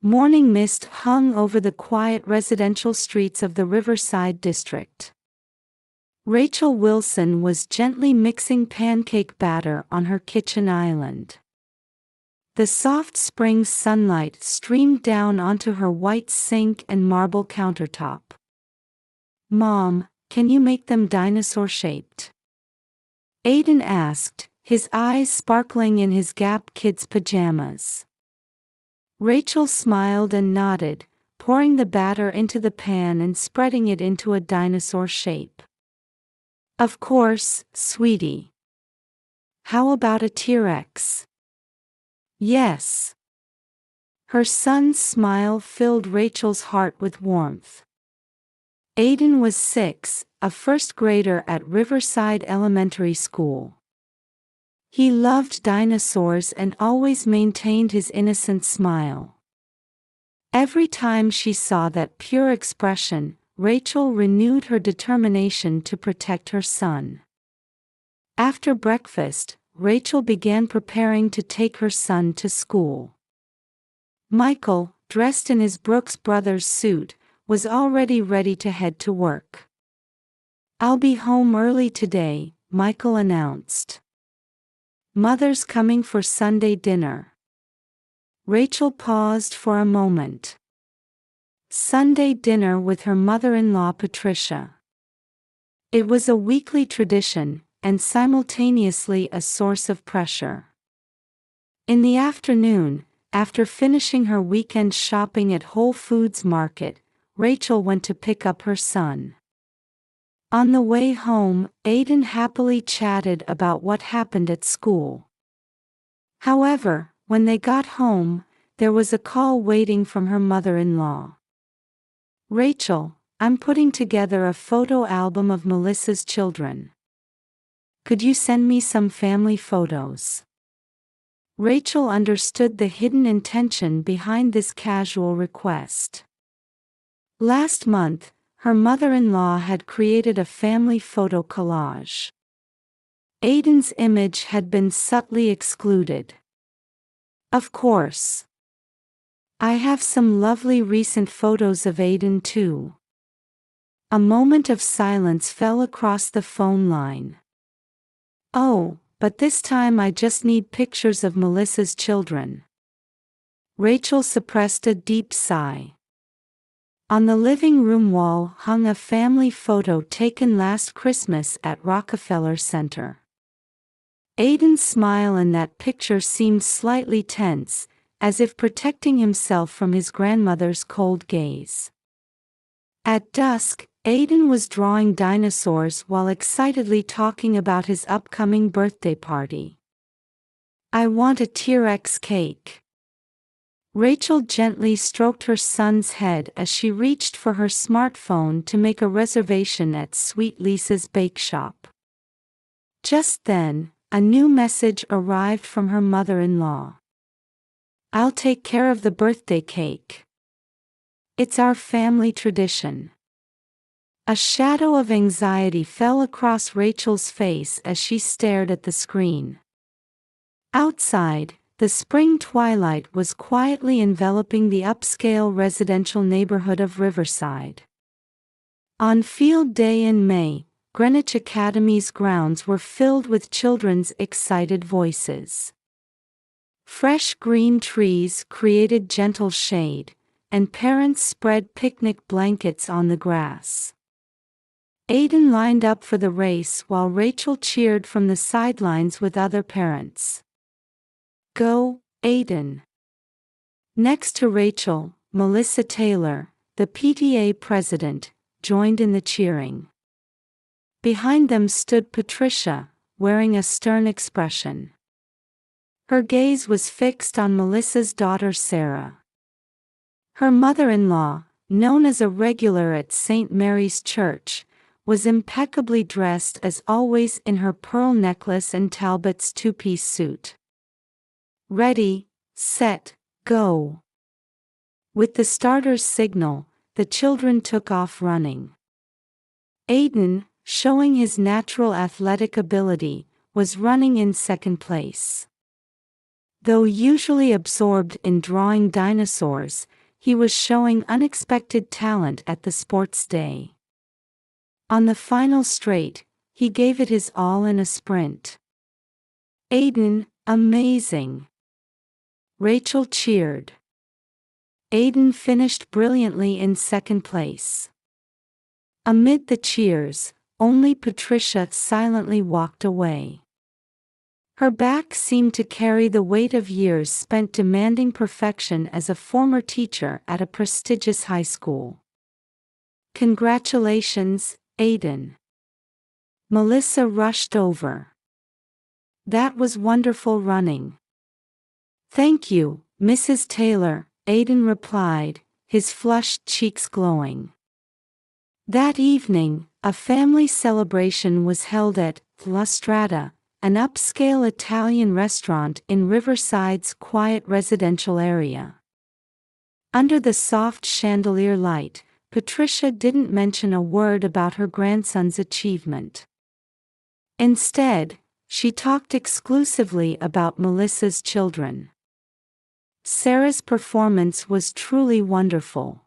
Morning mist hung over the quiet residential streets of the Riverside district. Rachel Wilson was gently mixing pancake batter on her kitchen island. The soft spring sunlight streamed down onto her white sink and marble countertop. "Mom, can you make them dinosaur-shaped?" Aiden asked, his eyes sparkling in his Gap Kids pajamas. Rachel smiled and nodded, pouring the batter into the pan and spreading it into a dinosaur shape. "Of course, sweetie. How about a T-Rex?" "Yes." Her son's smile filled Rachel's heart with warmth. Aiden was 6, a first grader at Riverside Elementary School. He loved dinosaurs and always maintained his innocent smile. Every time she saw that pure expression, Rachel renewed her determination to protect her son. After breakfast, Rachel began preparing to take her son to school. Michael, dressed in his Brooks Brothers suit, was already ready to head to work. "I'll be home early today," Michael announced. "Mother's coming for Sunday dinner." Rachel paused for a moment. Sunday dinner with her mother-in-law Patricia. It was a weekly tradition, and simultaneously a source of pressure. In the afternoon, after finishing her weekend shopping at Whole Foods Market, Rachel went to pick up her son. On the way home, Aiden happily chatted about what happened at school. However, when they got home, there was a call waiting from her mother-in-law. "Rachel, I'm putting together a photo album of Melissa's children. Could you send me some family photos?" Rachel understood the hidden intention behind this casual request. Last month, her mother-in-law had created a family photo collage. Aiden's image had been subtly excluded. "Of course. I have some lovely recent photos of Aiden too." A moment of silence fell across the phone line. "Oh, but this time I just need pictures of Melissa's children." Rachel suppressed a deep sigh. On the living room wall hung a family photo taken last Christmas at Rockefeller Center. Aiden's smile in that picture seemed slightly tense, as if protecting himself from his grandmother's cold gaze. At dusk, Aiden was drawing dinosaurs while excitedly talking about his upcoming birthday party. "I want a T-Rex cake." Rachel gently stroked her son's head as she reached for her smartphone to make a reservation at Sweet Lisa's Bake Shop. Just then, a new message arrived from her mother-in-law. "I'll take care of the birthday cake. It's our family tradition." A shadow of anxiety fell across Rachel's face as she stared at the screen. Outside, the spring twilight was quietly enveloping the upscale residential neighborhood of Riverside. On field day in May, Greenwich Academy's grounds were filled with children's excited voices. Fresh green trees created gentle shade, and parents spread picnic blankets on the grass. Aiden lined up for the race while Rachel cheered from the sidelines with other parents. "Go, Aiden." Next to Rachel, Melissa Taylor, the PTA president, joined in the cheering. Behind them stood Patricia, wearing a stern expression. Her gaze was fixed on Melissa's daughter Sarah. Her mother-in-law, known as a regular at St. Mary's Church, was impeccably dressed as always in her pearl necklace and Talbot's two-piece suit. "Ready, set, go." With the starter's signal, the children took off running. Aiden, showing his natural athletic ability, was running in second place. Though usually absorbed in drawing dinosaurs, he was showing unexpected talent at the sports day. On the final straight, he gave it his all in a sprint. "Aiden, amazing!" Rachel cheered. Aiden finished brilliantly in second place. Amid the cheers, only Patricia silently walked away. Her back seemed to carry the weight of years spent demanding perfection as a former teacher at a prestigious high school. "Congratulations, Aiden." Melissa rushed over. "That was wonderful running." "Thank you, Mrs. Taylor," Aiden replied, his flushed cheeks glowing. That evening, a family celebration was held at La Strata, an upscale Italian restaurant in Riverside's quiet residential area. Under the soft chandelier light, Patricia didn't mention a word about her grandson's achievement. Instead, she talked exclusively about Melissa's children. "Sarah's performance was truly wonderful.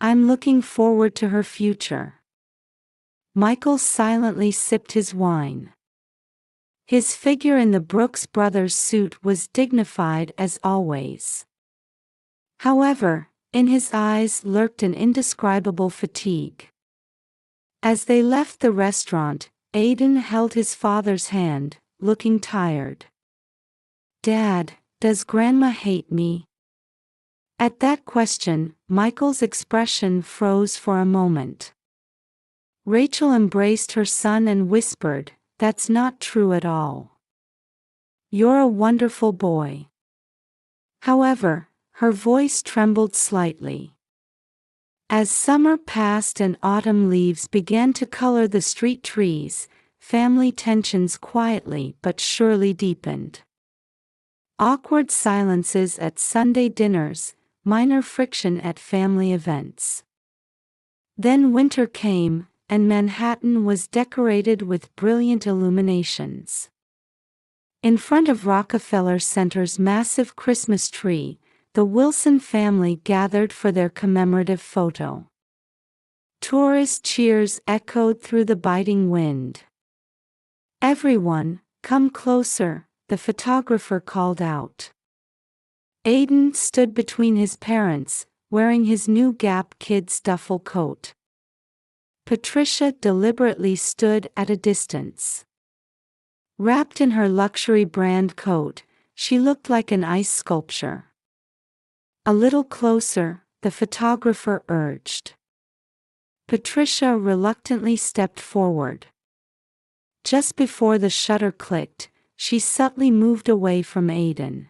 I'm looking forward to her future." Michael silently sipped his wine. His figure in the Brooks Brothers suit was dignified as always. However, in his eyes lurked an indescribable fatigue. As they left the restaurant, Aiden held his father's hand, looking tired. "Dad, does Grandma hate me?" At that question, Michael's expression froze for a moment. Rachel embraced her son and whispered, "That's not true at all. You're a wonderful boy." However, her voice trembled slightly. As summer passed and autumn leaves began to color the street trees, family tensions quietly but surely deepened. Awkward silences at Sunday dinners, minor friction at family events. Then winter came, and Manhattan was decorated with brilliant illuminations. In front of Rockefeller Center's massive Christmas tree, the Wilson family gathered for their commemorative photo. Tourist cheers echoed through the biting wind. "Everyone, come closer," the photographer called out. Aiden stood between his parents, wearing his new Gap Kids duffel coat. Patricia deliberately stood at a distance. Wrapped in her luxury brand coat, she looked like an ice sculpture. "A little closer," the photographer urged. Patricia reluctantly stepped forward. Just before the shutter clicked, she subtly moved away from Aiden.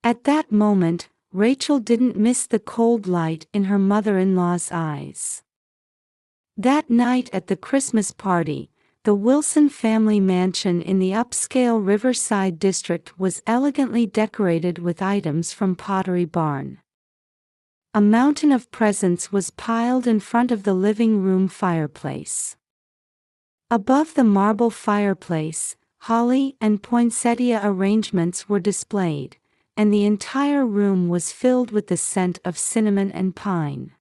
At that moment, Rachel didn't miss the cold light in her mother-in-law's eyes. That night at the Christmas party, the Wilson family mansion in the upscale Riverside district was elegantly decorated with items from Pottery Barn. A mountain of presents was piled in front of the living room fireplace. Above the marble fireplace, holly and poinsettia arrangements were displayed, and the entire room was filled with the scent of cinnamon and pine.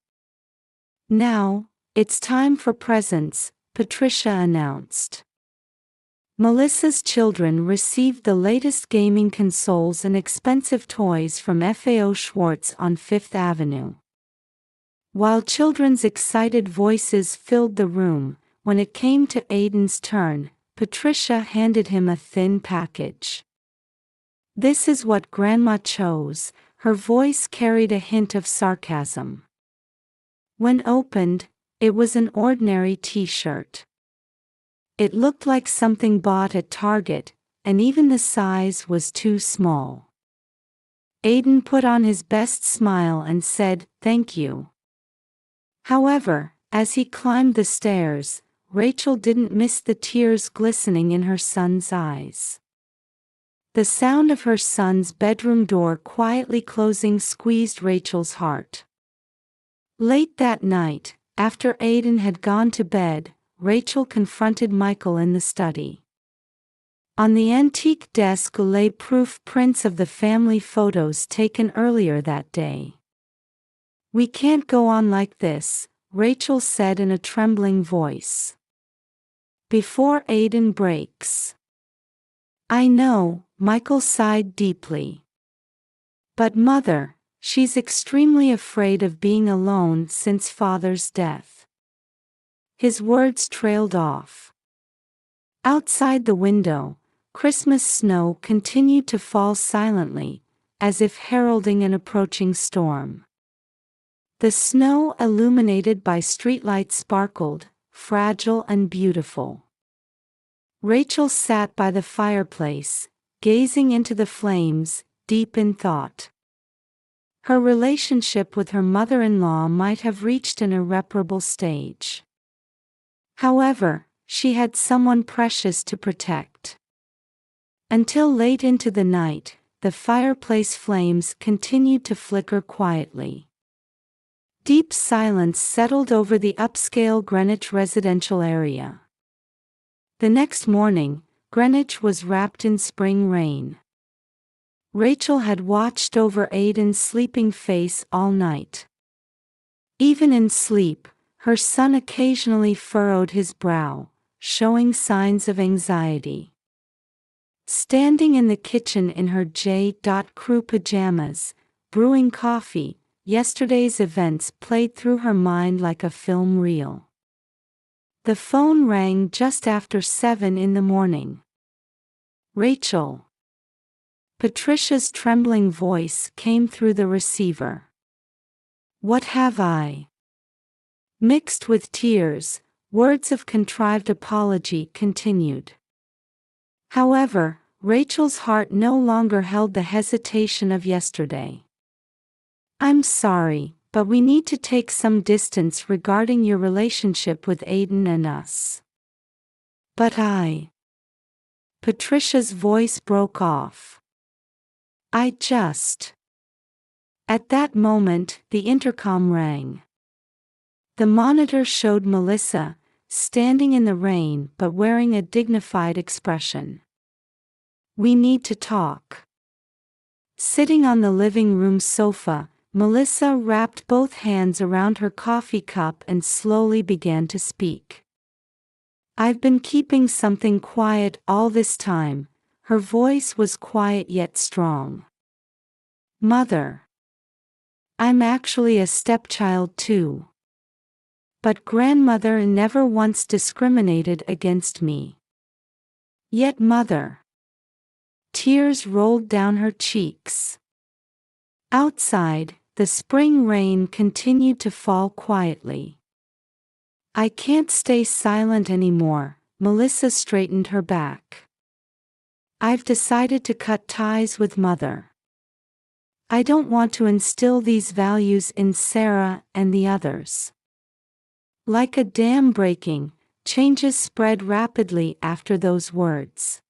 "Now, it's time for presents," Patricia announced. Melissa's children received the latest gaming consoles and expensive toys from FAO Schwartz on Fifth Avenue. While children's excited voices filled the room, when it came to Aiden's turn, Patricia handed him a thin package. "This is what Grandma chose," her voice carried a hint of sarcasm. When opened, it was an ordinary T-shirt. It looked like something bought at Target, and even the size was too small. Aiden put on his best smile and said, "Thank you." However, as he climbed the stairs, Rachel didn't miss the tears glistening in her son's eyes. The sound of her son's bedroom door quietly closing squeezed Rachel's heart. Late that night, after Aiden had gone to bed, Rachel confronted Michael in the study. On the antique desk lay proof prints of the family photos taken earlier that day. "We can't go on like this," Rachel said in a trembling voice. "Before Aiden breaks." "I know," Michael sighed deeply. "But Mother, she's extremely afraid of being alone since Father's death." His words trailed off. Outside the window, Christmas snow continued to fall silently, as if heralding an approaching storm. The snow illuminated by streetlights sparkled, fragile and beautiful. Rachel sat by the fireplace, gazing into the flames, deep in thought. Her relationship with her mother-in-law might have reached an irreparable stage. However, she had someone precious to protect. Until late into the night, the fireplace flames continued to flicker quietly. Deep silence settled over the upscale Greenwich residential area. The next morning, Greenwich was wrapped in spring rain. Rachel had watched over Aiden's sleeping face all night. Even in sleep, her son occasionally furrowed his brow, showing signs of anxiety. Standing in the kitchen in her J.Crew pajamas, brewing coffee, yesterday's events played through her mind like a film reel. The phone rang just after 7 in the morning. "Rachel." Patricia's trembling voice came through the receiver. "What have I?" Mixed with tears, words of contrived apology continued. However, Rachel's heart no longer held the hesitation of yesterday. "I'm sorry, but we need to take some distance regarding your relationship with Aiden and us." "But I..." Patricia's voice broke off. "I just..." At that moment, the intercom rang. The monitor showed Melissa, standing in the rain but wearing a dignified expression. "We need to talk." Sitting on the living room sofa, Melissa wrapped both hands around her coffee cup and slowly began to speak. "I've been keeping something quiet all this time." Her voice was quiet yet strong. "Mother. I'm actually a stepchild too. But grandmother never once discriminated against me." "Yet Mother." Tears rolled down her cheeks. Outside, the spring rain continued to fall quietly. "I can't stay silent anymore." Melissa straightened her back. "I've decided to cut ties with Mother. I don't want to instill these values in Sarah and the others." Like a dam breaking, changes spread rapidly after those words.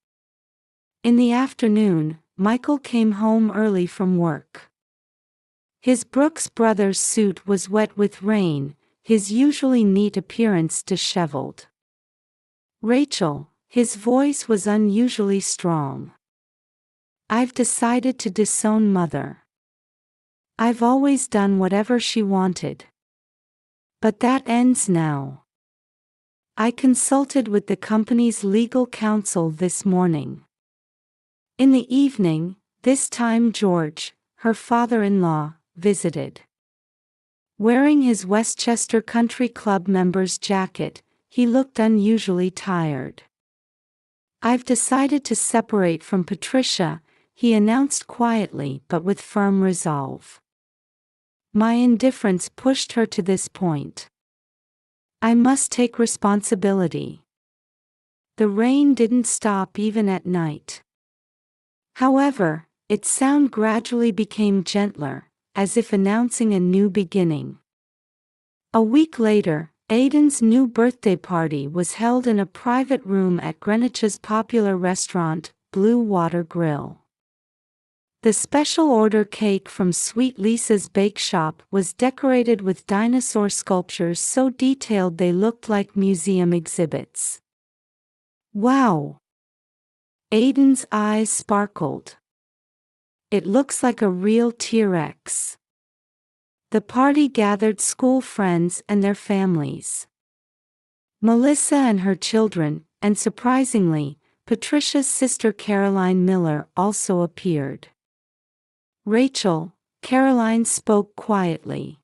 In the afternoon, Michael came home early from work. His Brooks Brothers suit was wet with rain, his usually neat appearance disheveled. "Rachel," his voice was unusually strong. "I've decided to disown Mother. I've always done whatever she wanted. But that ends now. I consulted with the company's legal counsel this morning." In the evening, this time George, her father-in-law, visited. Wearing his Westchester Country Club member's jacket, he looked unusually tired. "I've decided to separate from Patricia," he announced quietly but with firm resolve. "My indifference pushed her to this point. I must take responsibility." The rain didn't stop even at night. However, its sound gradually became gentler, as if announcing a new beginning. A week later, Aiden's new birthday party was held in a private room at Greenwich's popular restaurant, Blue Water Grill. The special order cake from Sweet Lisa's Bake Shop was decorated with dinosaur sculptures so detailed they looked like museum exhibits. "Wow!" Aiden's eyes sparkled. It looks like a real T-Rex. The party gathered school friends and their families. Melissa and her children, and surprisingly, Patricia's sister Caroline Miller also appeared. Rachel, Caroline spoke quietly.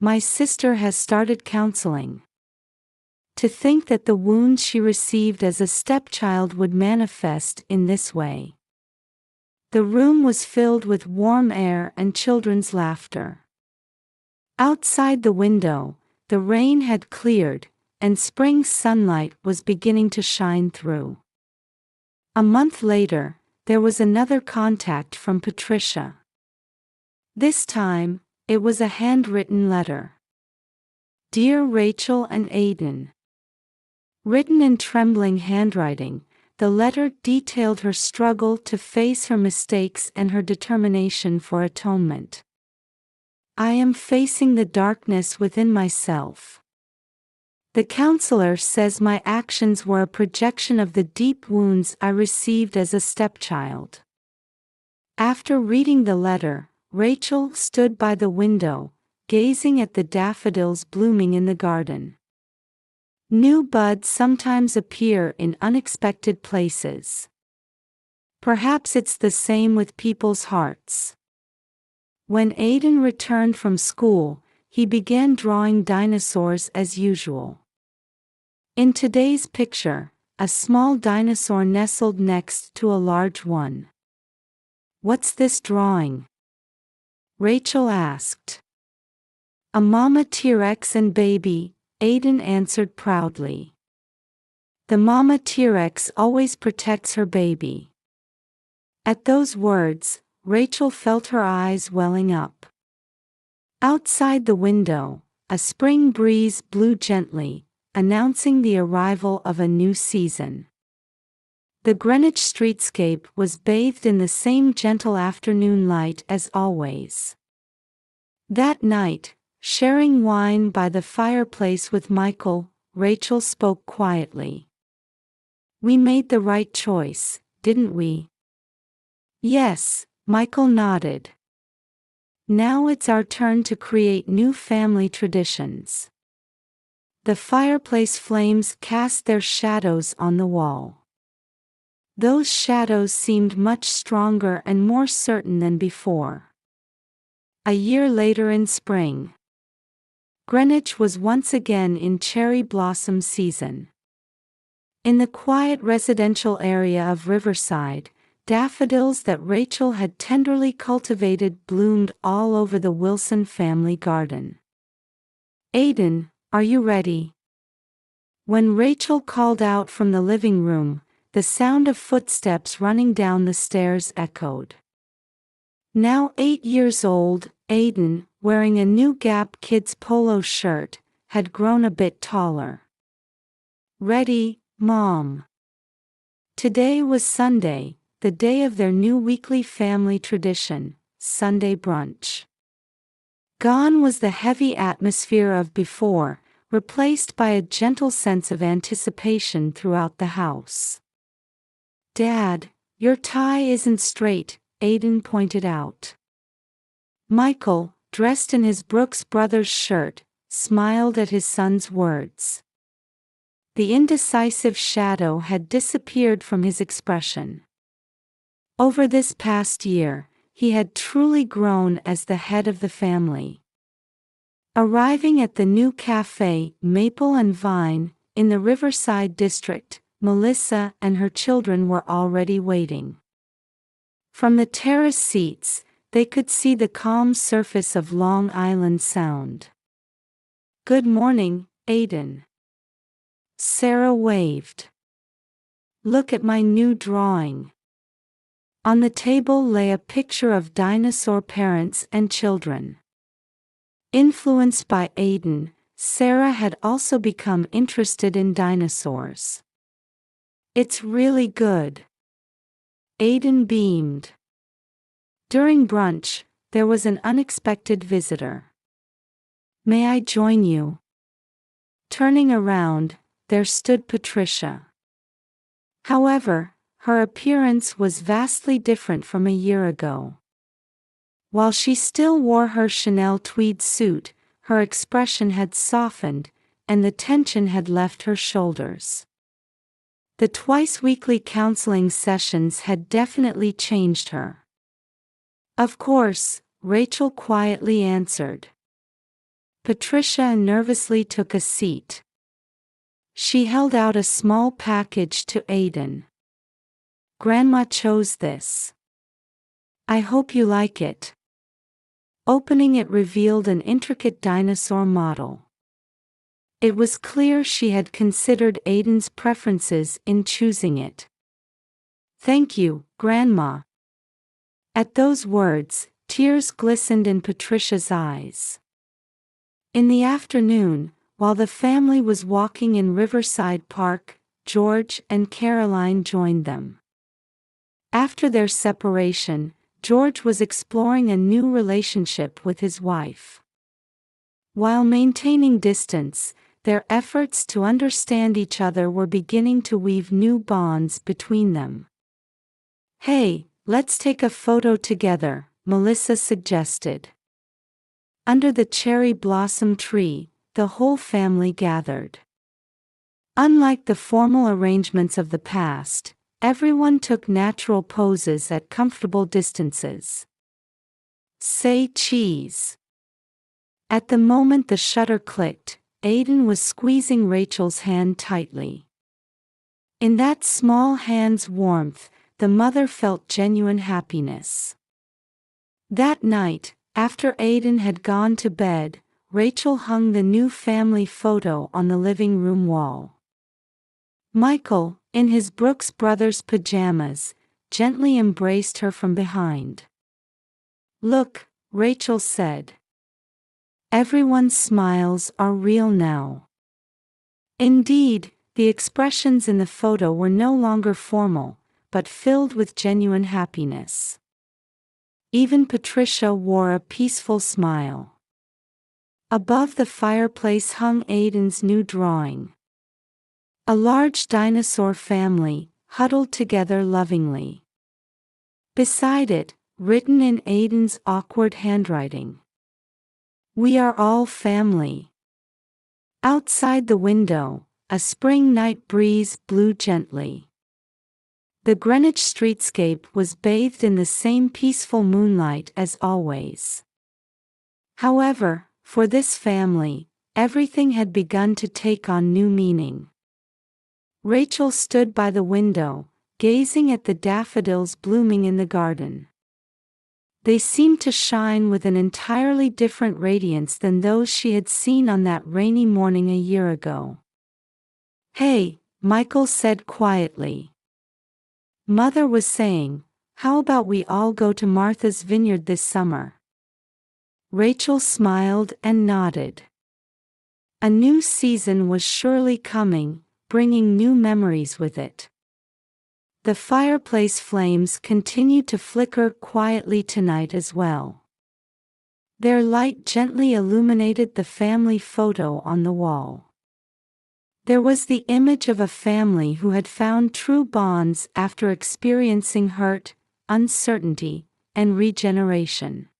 My sister has started counseling. To think that the wounds she received as a stepchild would manifest in this way. The room was filled with warm air and children's laughter. Outside the window, the rain had cleared, and spring sunlight was beginning to shine through. A month later, there was another contact from Patricia. This time, it was a handwritten letter. Dear Rachel and Aiden. Written in trembling handwriting, the letter detailed her struggle to face her mistakes and her determination for atonement. I am facing the darkness within myself. The counselor says my actions were a projection of the deep wounds I received as a stepchild. After reading the letter, Rachel stood by the window, gazing at the daffodils blooming in the garden. New buds sometimes appear in unexpected places. Perhaps it's the same with people's hearts. When Aiden returned from school, he began drawing dinosaurs as usual. In today's picture, a small dinosaur nestled next to a large one. What's this drawing? Rachel asked. A mama T-Rex and baby, Aiden answered proudly. The mama T-Rex always protects her baby. At those words, Rachel felt her eyes welling up. Outside the window, a spring breeze blew gently, announcing the arrival of a new season. The Greenwich streetscape was bathed in the same gentle afternoon light as always. That night, sharing wine by the fireplace with Michael, Rachel spoke quietly. We made the right choice, didn't we? Yes, Michael nodded. Now it's our turn to create new family traditions. The fireplace flames cast their shadows on the wall. Those shadows seemed much stronger and more certain than before. A year later in spring, Greenwich was once again in cherry blossom season. In the quiet residential area of Riverside, daffodils that Rachel had tenderly cultivated bloomed all over the Wilson family garden. Aiden, are you ready? When Rachel called out from the living room, the sound of footsteps running down the stairs echoed. Now 8 years old, Aiden, wearing a new Gap Kids polo shirt, had grown a bit taller. Ready, Mom. Today was Sunday, the day of their new weekly family tradition, Sunday brunch. Gone was the heavy atmosphere of before, replaced by a gentle sense of anticipation throughout the house. Dad, your tie isn't straight, Aiden pointed out. Michael, dressed in his Brooks Brothers shirt, smiled at his son's words. The indecisive shadow had disappeared from his expression. Over this past year, he had truly grown as the head of the family. Arriving at the new cafe, Maple and Vine, in the Riverside district, Melissa and her children were already waiting. From the terrace seats, they could see the calm surface of Long Island Sound. Good morning, Aiden. Sarah waved. Look at my new drawing. On the table lay a picture of dinosaur parents and children. Influenced by Aiden, Sarah had also become interested in dinosaurs. It's really good. Aiden beamed. During brunch, there was an unexpected visitor. May I join you? Turning around, there stood Patricia. However, her appearance was vastly different from a year ago. While she still wore her Chanel tweed suit, her expression had softened, and the tension had left her shoulders. The twice-weekly counseling sessions had definitely changed her. "Of course," Rachel quietly answered. Patricia nervously took a seat. She held out a small package to Aiden. "Grandma chose this. I hope you like it." Opening it revealed an intricate dinosaur model. It was clear she had considered Aiden's preferences in choosing it. "Thank you, Grandma." At those words, tears glistened in Patricia's eyes. In the afternoon, while the family was walking in Riverside Park, George and Caroline joined them. After their separation, George was exploring a new relationship with his wife. While maintaining distance, their efforts to understand each other were beginning to weave new bonds between them. "Hey, let's take a photo together," Melissa suggested. Under the cherry blossom tree, the whole family gathered. Unlike the formal arrangements of the past, everyone took natural poses at comfortable distances. "Say cheese." At the moment the shutter clicked, Aiden was squeezing Rachel's hand tightly. In that small hand's warmth, the mother felt genuine happiness. That night, after Aiden had gone to bed, Rachel hung the new family photo on the living room wall. Michael, in his Brooks Brothers pajamas, gently embraced her from behind. "Look," Rachel said. "Everyone's smiles are real now." Indeed, the expressions in the photo were no longer formal, but filled with genuine happiness. Even Patricia wore a peaceful smile. Above the fireplace hung Aiden's new drawing. A large dinosaur family, huddled together lovingly. Beside it, written in Aiden's awkward handwriting, "We are all family." Outside the window, a spring night breeze blew gently. The Greenwich streetscape was bathed in the same peaceful moonlight as always. However, for this family, everything had begun to take on new meaning. Rachel stood by the window, gazing at the daffodils blooming in the garden. They seemed to shine with an entirely different radiance than those she had seen on that rainy morning a year ago. "Hey," Michael said quietly. "Mother was saying, how about we all go to Martha's Vineyard this summer?" Rachel smiled and nodded. A new season was surely coming, bringing new memories with it. The fireplace flames continued to flicker quietly tonight as well. Their light gently illuminated the family photo on the wall. There was the image of a family who had found true bonds after experiencing hurt, uncertainty, and regeneration.